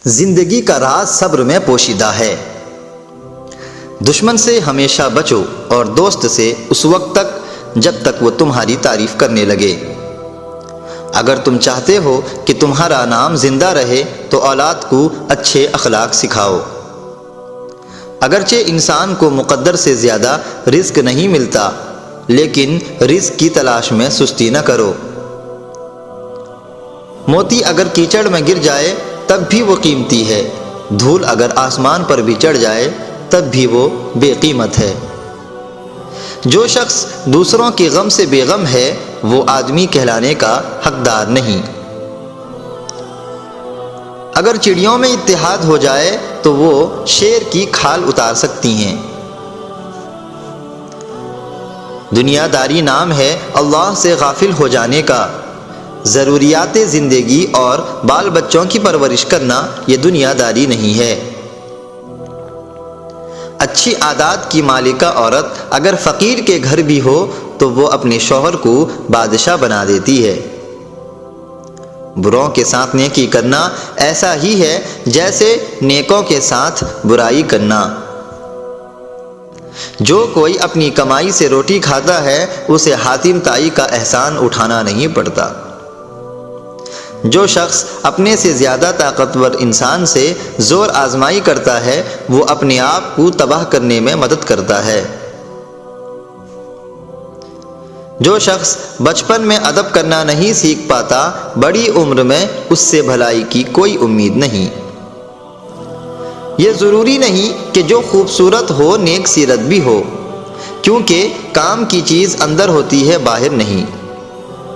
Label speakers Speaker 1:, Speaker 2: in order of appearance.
Speaker 1: زندگی کا راز صبر میں پوشیدہ ہے۔ دشمن سے ہمیشہ بچو اور دوست سے اس وقت تک جب تک وہ تمہاری تعریف کرنے لگے۔ اگر تم چاہتے ہو کہ تمہارا نام زندہ رہے تو اولاد کو اچھے اخلاق سکھاؤ۔ اگرچہ انسان کو مقدر سے زیادہ رزق نہیں ملتا، لیکن رزق کی تلاش میں سستی نہ کرو۔ موتی اگر کیچڑ میں گر جائے تب بھی وہ قیمتی ہے، دھول اگر آسمان پر بھی چڑھ جائے تب بھی وہ بے قیمت ہے۔ جو شخص دوسروں کے غم سے بے غم ہے وہ آدمی کہلانے کا حقدار نہیں۔ اگر چڑیوں میں اتحاد ہو جائے تو وہ شیر کی کھال اتار سکتی ہیں۔ دنیا داری نام ہے اللہ سے غافل ہو جانے کا۔ ضروریات زندگی اور بال بچوں کی پرورش کرنا یہ دنیا داری نہیں ہے۔ اچھی عادات کی مالکہ عورت اگر فقیر کے گھر بھی ہو تو وہ اپنے شوہر کو بادشاہ بنا دیتی ہے۔ بروں کے ساتھ نیکی کرنا ایسا ہی ہے جیسے نیکوں کے ساتھ برائی کرنا۔ جو کوئی اپنی کمائی سے روٹی کھاتا ہے اسے حاتم طائی کا احسان اٹھانا نہیں پڑتا۔ جو شخص اپنے سے زیادہ طاقتور انسان سے زور آزمائی کرتا ہے وہ اپنے آپ کو تباہ کرنے میں مدد کرتا ہے۔ جو شخص بچپن میں ادب کرنا نہیں سیکھ پاتا بڑی عمر میں اس سے بھلائی کی کوئی امید نہیں۔ یہ ضروری نہیں کہ جو خوبصورت ہو نیک سیرت بھی ہو، کیونکہ کام کی چیز اندر ہوتی ہے باہر نہیں۔